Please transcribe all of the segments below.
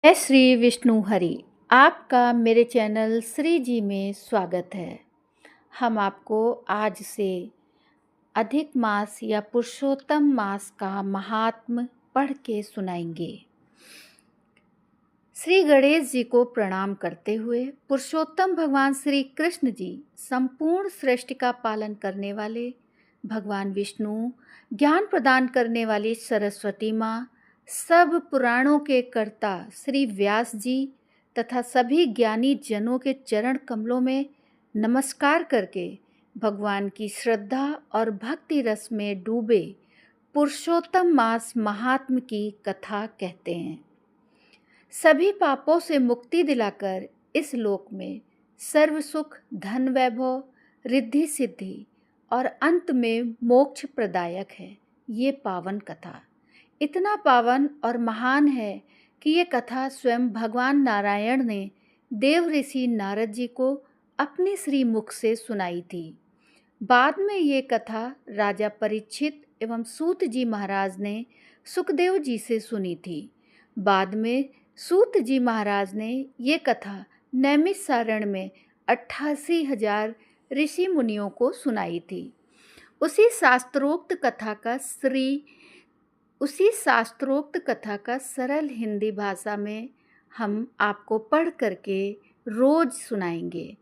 जय श्री विष्णु हरि। आपका मेरे चैनल श्री जी में स्वागत है। हम आपको आज से अधिक मास या पुरुषोत्तम मास का महात्म पढ़ के सुनाएंगे। श्री गणेश जी को प्रणाम करते हुए पुरुषोत्तम भगवान श्री कृष्ण जी, संपूर्ण सृष्टि का पालन करने वाले भगवान विष्णु, ज्ञान प्रदान करने वाली सरस्वती माँ, सब पुराणों के कर्ता श्री व्यास जी तथा सभी ज्ञानी जनों के चरण कमलों में नमस्कार करके भगवान की श्रद्धा और भक्ति रस में डूबे पुरुषोत्तम मास महात्म की कथा कहते हैं। सभी पापों से मुक्ति दिलाकर इस लोक में सर्व सुख, धन वैभव, रिद्धि सिद्धि और अंत में मोक्ष प्रदायक है ये पावन कथा। इतना पावन और महान है कि ये कथा स्वयं भगवान नारायण ने देव ऋषि नारद जी को अपने श्री मुख से सुनाई थी। बाद में ये कथा राजा परीक्षित एवं सूत जी महाराज ने सुखदेव जी से सुनी थी। बाद में सूत जी महाराज ने ये कथा नैमिषारण्य में 88,000 ऋषि मुनियों को सुनाई थी। उसी शास्त्रोक्त कथा का सरल हिंदी भाषा में हम आपको पढ़ करके रोज सुनाएंगे।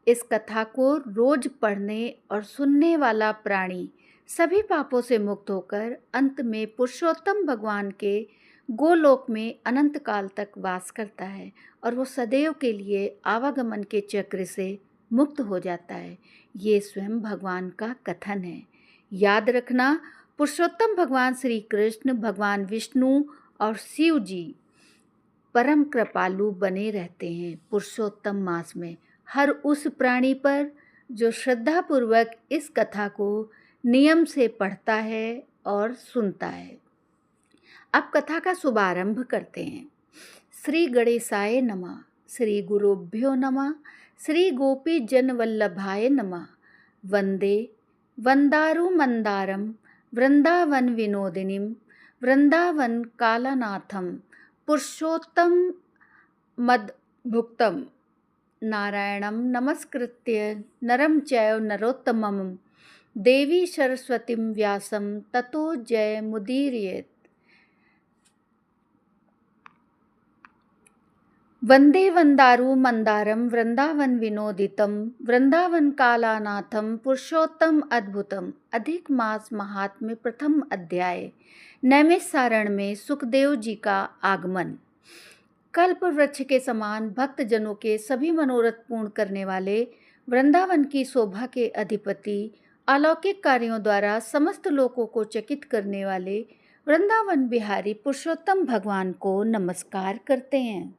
इस कथा को रोज पढ़ने और सुनने वाला प्राणी सभी पापों से मुक्त होकर अंत में पुरुषोत्तम भगवान के गोलोक में अनंत काल तक वास करता है और वो सदैव के लिए आवागमन के चक्र से मुक्त हो जाता है। ये स्वयं भगवान का कथन है। याद रखना, पुरुषोत्तम भगवान श्री कृष्ण, भगवान विष्णु और शिव जी परम कृपालु बने रहते हैं पुरुषोत्तम मास में हर उस प्राणी पर जो श्रद्धापूर्वक इस कथा को नियम से पढ़ता है और सुनता है। अब कथा का शुभारंभ करते हैं। श्री गणेशाय नमः, श्री गुरुभ्यो नमः, श्री गोपी जन वल्लभाय नमः। वंदे वंदारु मंदारम वृंदावन विनोदिनीम वृंदावन कालानाथम पुरुषोत्तम मद्भुक्तम नारायणं नमस्कृत्य नरं चैव नरोत्तमं देवी सरस्वतीं व्यासं ततो जयमुदीरयेत्। वंदे वंदारु मंदारम वृंदावन विनोदितम वृंदावन कालानाथम पुरुषोत्तम अद्भुतम। अधिक मास महात्म्य प्रथम अध्याय। नैमिषारण्य में सुखदेव जी का आगमन। कल्प वृक्ष के समान भक्त जनों के सभी मनोरथ पूर्ण करने वाले, वृंदावन की शोभा के अधिपति, अलौकिक कार्यों द्वारा समस्त लोकों को चकित करने वाले वृंदावन बिहारी पुरुषोत्तम भगवान को नमस्कार करते हैं।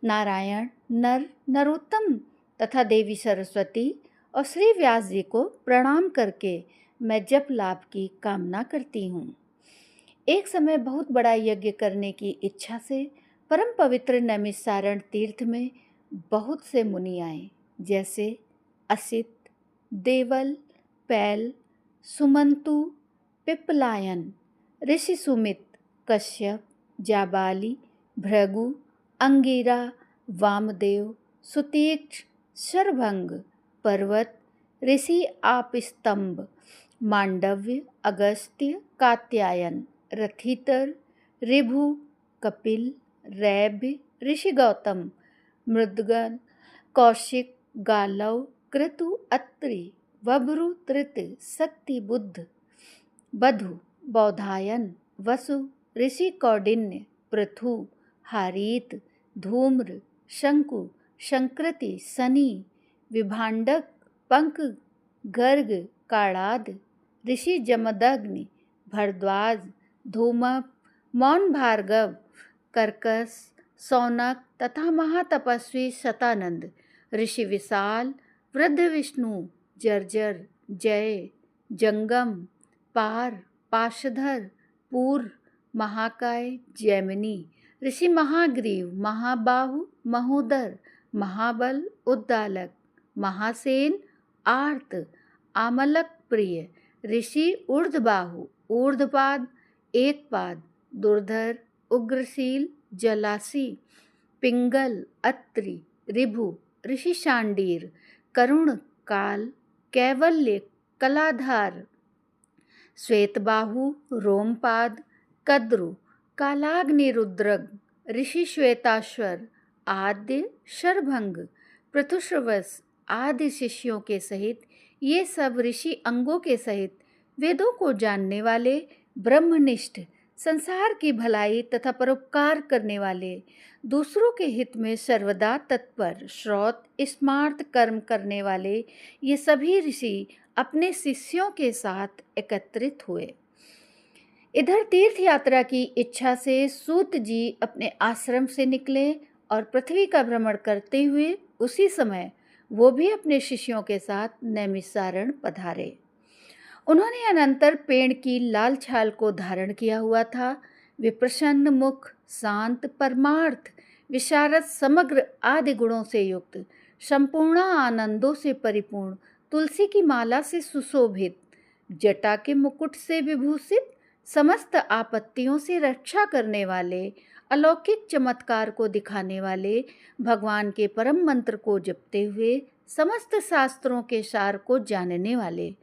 नारायण, नरोत्तम तथा देवी सरस्वती और श्री व्यास जी को प्रणाम करके मैं जप लाभ की कामना करती हूँ। एक समय बहुत बड़ा यज्ञ करने की इच्छा से परम पवित्र नैमिषारण्य तीर्थ में बहुत से मुनि आए, जैसे असित, देवल, पैल, सुमंतु, पिप्पलायन, ऋषि सुमित, कश्यप, जाबाली, भृगु, अंगिरा, वामदेव, सुतीक्ष, शरभंग, पर्वत, ऋषि आपस्तंभ, मांडव्य, अगस्त्य, कात्यायन, रथितर, ऋभु, कपिल, रैभ्य, ऋषि गौतम, मृदगन, कौशिक, गालव, क्रतु, अत्रि, वभ्रु, तृत, शक्ति, बुद्ध, बधु, बौधायन, वसु, ऋषि कौंडिन्य, पृथु, हारीत, धूम्र, शंकु, शंकृति, शनि, विभांडक, पंक, गर्ग, काणाद, ऋषि जमदग्नि, भरद्वाज, धूमप, मौन भार्गव, कर्कस, सौनक तथा महातपस्वी शतानंद, ऋषि विशाल, वृद्ध विष्णु, जर्जर, जय, जंगम, पार, पाशधर, पूर्व, महाकाय, जैमिनी, ऋषि महाग्रीव, महाबाहु, महोदर, महाबल, उद्दालक, महासेन, आर्त, आमलक प्रिय, ऋषि ऊर्ध्वबाहु, ऊर्ध्वपाद, एकपाद, दुर्धर, उग्रशील, जलासी, पिंगल, अत्रि, ऋभु, ऋषि शांडीर, करुण, काल, कैवल्य, कलाधार, श्वेतबाहु, रोमपाद, कद्रु, कालाग्निरुद्रग, ऋषि श्वेताश्वर, आद्य, शरभंग, पृथुश्रवस आदि शिष्यों के सहित, ये सब ऋषि अंगों के सहित वेदों को जानने वाले, ब्रह्मनिष्ठ, संसार की भलाई तथा परोपकार करने वाले, दूसरों के हित में सर्वदा तत्पर, श्रौत स्मार्त कर्म करने वाले ये सभी ऋषि अपने शिष्यों के साथ एकत्रित हुए। इधर तीर्थ यात्रा की इच्छा से सूत जी अपने आश्रम से निकले और पृथ्वी का भ्रमण करते हुए उसी समय वो भी अपने शिष्यों के साथ नैमिषारण्य पधारे। उन्होंने अनंतर पेड़ की लाल छाल को धारण किया हुआ था। वे प्रसन्न मुख, शांत, परमार्थ, विशारद, समग्र आदि गुणों से युक्त, संपूर्ण आनंदों से परिपूर्ण, तुलसी की माला से सुशोभित, जटा के मुकुट से विभूषित, समस्त आपत्तियों से रक्षा करने वाले, अलौकिक चमत्कार को दिखाने वाले, भगवान के परम मंत्र को जपते हुए समस्त शास्त्रों के सार को जानने वाले,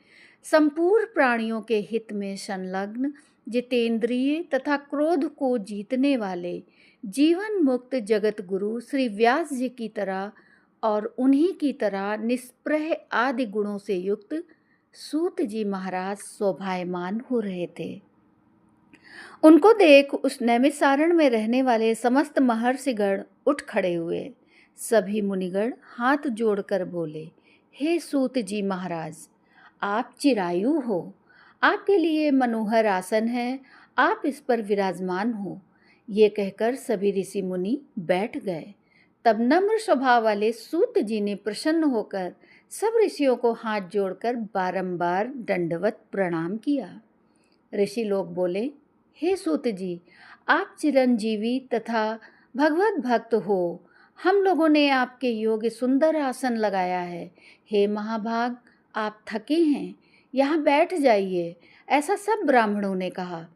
संपूर्ण प्राणियों के हित में संलग्न, जितेंद्रिय तथा क्रोध को जीतने वाले, जीवन मुक्त जगत गुरु श्री व्यास जी की तरह और उन्हीं की तरह निष्प्रह आदि गुणों से युक्त सूत जी महाराज शोभायमान हो रहे थे। उनको देख उस नैमिषारण्य में रहने वाले समस्त महर्षिगण उठ खड़े हुए। सभी मुनिगण हाथ जोड़कर बोले, हे सूत जी महाराज, आप चिरायु हो, आपके लिए मनोहर आसन है, आप इस पर विराजमान हो। ये कहकर सभी ऋषि मुनि बैठ गए। तब नम्र स्वभाव वाले सूत जी ने प्रसन्न होकर सब ऋषियों को हाथ जोड़कर बारंबार दंडवत प्रणाम किया। ऋषि लोग बोले, हे सूत जी, आप चिरंजीवी तथा भगवत भक्त हो। हम लोगों ने आपके योग्य सुंदर आसन लगाया है। हे महाभाग, आप थके हैं, यहाँ बैठ जाइए, ऐसा सब ब्राह्मणों ने कहा।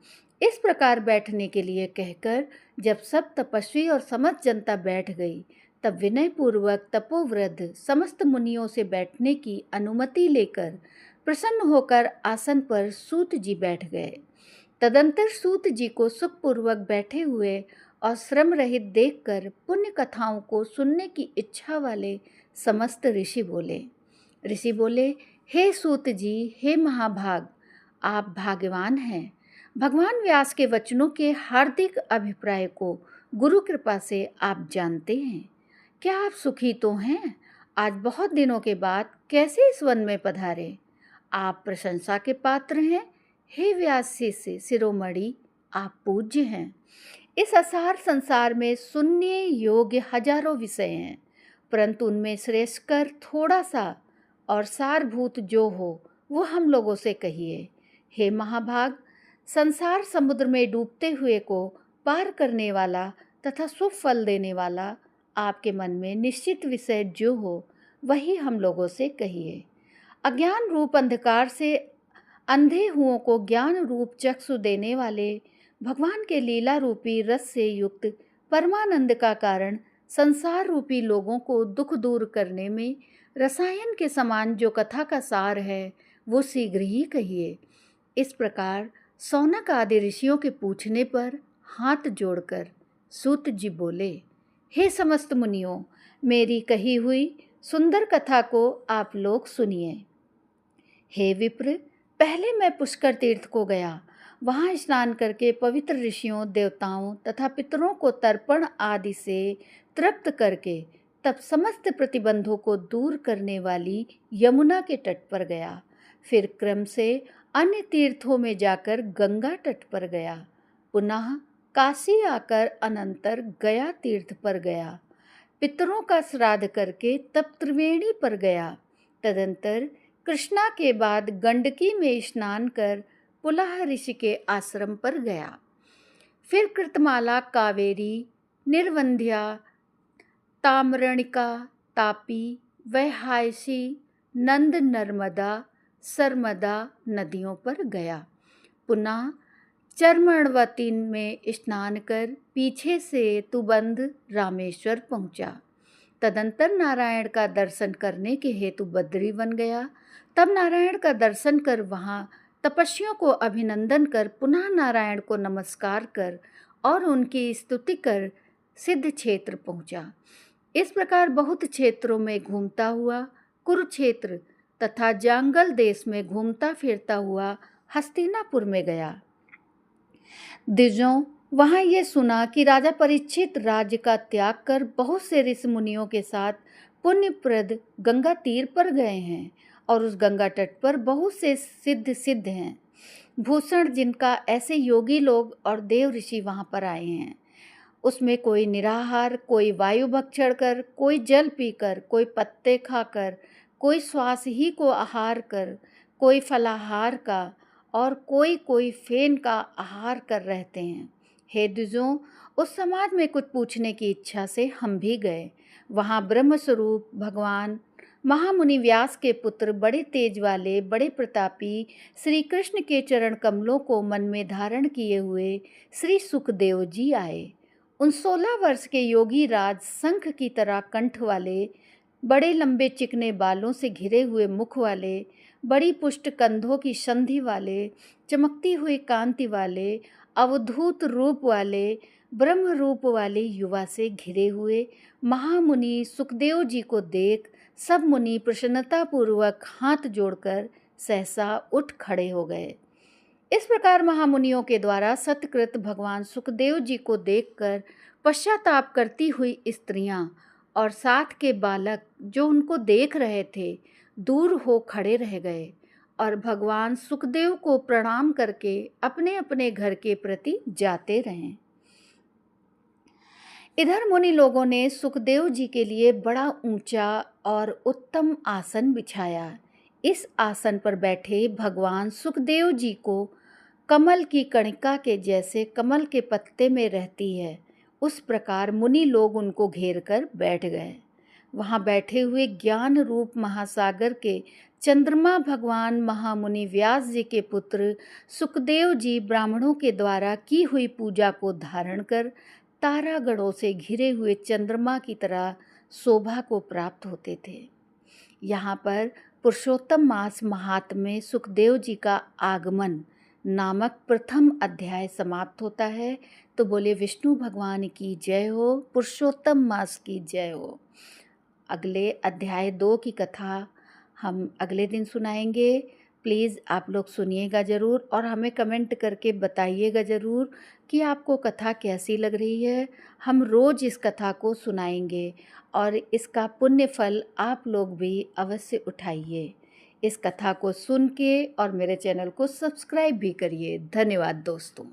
इस प्रकार बैठने के लिए कहकर जब सब तपस्वी और समस्त जनता बैठ गई, तब विनयपूर्वक तपोवृद्ध समस्त मुनियों से बैठने की अनुमति लेकर प्रसन्न होकर आसन पर सूत जी बैठ गए। तदंतर सूत जी को सुखपूर्वक बैठे हुए और श्रम रहित देखकर पुण्य कथाओं को सुनने की इच्छा वाले समस्त ऋषि बोले, हे सूत जी, हे महाभाग, आप भाग्यवान हैं। भगवान व्यास के वचनों के हार्दिक अभिप्राय को गुरु कृपा से आप जानते हैं। क्या आप सुखी तो हैं? आज बहुत दिनों के बाद कैसे इस वन में पधारे? आप प्रशंसा के पात्र हैं। हे व्यास शिष्य शिरोमणि, आप पूज्य हैं। इस असार संसार में सुनने योग्य हजारों विषय हैं, परंतु उनमें श्रेष्ठकर थोड़ा सा और सारभूत जो हो वो हम लोगों से कहिए। हे महाभाग, संसार समुद्र में डूबते हुए को पार करने वाला तथा शुभ फल देने वाला आपके मन में निश्चित विषय जो हो वही हम लोगों से कहिए। अज्ञान रूप अंधकार से अंधे हुओं को ज्ञान रूप चक्षु देने वाले, भगवान के लीला रूपी रस से युक्त परमानंद का कारण, संसार रूपी लोगों को दुख दूर करने में रसायन के समान जो कथा का सार है वो शीघ्र ही कहिए। इस प्रकार सौनक आदि ऋषियों के पूछने पर हाथ जोड़कर सूत जी बोले, हे समस्त मुनियों, मेरी कही हुई सुंदर कथा को आप लोग सुनिए। हे विप्र, पहले मैं पुष्कर तीर्थ को गया। वहाँ स्नान करके पवित्र ऋषियों, देवताओं तथा पितरों को तर्पण आदि से तृप्त करके तब समस्त प्रतिबंधों को दूर करने वाली यमुना के तट पर गया। फिर क्रम से अन्य तीर्थों में जाकर गंगा तट पर गया। पुनः काशी आकर अनंतर गया तीर्थ पर गया। पितरों का श्राद्ध करके तब त्रिवेणी पर गया। तदंतर कृष्णा के बाद गंडकी में स्नान कर पुलह ऋषि के आश्रम पर गया। फिर कृतमाला, कावेरी, निर्वंध्या, ताम्रणिका, तापी, वैहायसी, नंद, नर्मदा, सरमदा नदियों पर गया। पुनः चर्मणवती में स्नान कर पीछे से तुबंध रामेश्वर पहुंचा। तदंतर नारायण का दर्शन करने के हेतु बद्री बन गया। तब नारायण का दर्शन कर वहाँ तपस्वियों को अभिनंदन कर पुनः नारायण को नमस्कार कर और उनकी स्तुति कर सिद्ध क्षेत्र पहुँचा। इस प्रकार बहुत क्षेत्रों में घूमता हुआ कुरुक्षेत्र तथा जांगल देश में घूमता फिरता हुआ हस्तिनापुर में गया। द्विजों, वहाँ ये सुना कि राजा परीक्षित राज्य का त्याग कर बहुत से ऋषि मुनियों के साथ पुण्यप्रद गंगा तीर पर गए हैं और उस गंगा तट पर बहुत से सिद्ध हैं भूषण, जिनका ऐसे योगी लोग और देव ऋषि वहाँ पर आए हैं। उसमें कोई निराहार, कोई वायु भक्षण कर, कोई जल पीकर, कोई पत्ते खाकर, कोई श्वास ही को आहार कर, कोई फलाहार का और कोई फेन का आहार कर रहते हैं। हे द्विजों, उस समाज में कुछ पूछने की इच्छा से हम भी गए। वहाँ ब्रह्मस्वरूप भगवान महामुनि व्यास के पुत्र, बड़े तेज वाले, बड़े प्रतापी श्री कृष्ण के चरण कमलों को मन में धारण किए हुए श्री सुखदेव जी आए। उन 16 वर्ष के योगी राज शंख की तरह कंठ वाले, बड़े लंबे चिकने बालों से घिरे हुए मुख वाले, बड़ी पुष्ट कंधों की संधि वाले, चमकती हुई कांति वाले, अवधूत रूप वाले, ब्रह्म रूप वाले युवा से घिरे हुए महामुनि सुखदेव जी को देख सब मुनि प्रसन्नतापूर्वक हाथ जोड़कर सहसा उठ खड़े हो गए। इस प्रकार महामुनियों के द्वारा सत्कृत भगवान सुखदेव जी को देखकर पश्चाताप करती हुई स्त्रियां और साथ के बालक जो उनको देख रहे थे दूर हो खड़े रह गए और भगवान सुखदेव को प्रणाम करके अपने अपने घर के प्रति जाते रहे। इधर मुनि लोगों ने सुखदेव जी के लिए बड़ा ऊंचा और उत्तम आसन बिछाया। इस आसन पर बैठे भगवान सुखदेव जी को कमल की कणिका के जैसे कमल के पत्ते में रहती है, उस प्रकार मुनि लोग उनको घेर कर बैठ गए। वहाँ बैठे हुए ज्ञान रूप महासागर के चंद्रमा भगवान महामुनि व्यास जी के पुत्र सुखदेव जी ब्राह्मणों के द्वारा की हुई पूजा को धारण कर तारागणों से घिरे हुए चंद्रमा की तरह शोभा को प्राप्त होते थे। यहाँ पर पुरुषोत्तम मास महात्म्य सुखदेव जी का आगमन नामक प्रथम अध्याय समाप्त होता है। तो बोले विष्णु भगवान की जय हो, पुरुषोत्तम मास की जय हो। अगले अध्याय 2 की कथा हम अगले दिन सुनाएंगे। प्लीज़ आप लोग सुनिएगा ज़रूर और हमें कमेंट करके बताइएगा ज़रूर कि आपको कथा कैसी लग रही है। हम रोज़ इस कथा को सुनाएंगे और इसका पुण्य फल आप लोग भी अवश्य उठाइए। इस कथा को सुन के और मेरे चैनल को सब्सक्राइब भी करिए। धन्यवाद दोस्तों।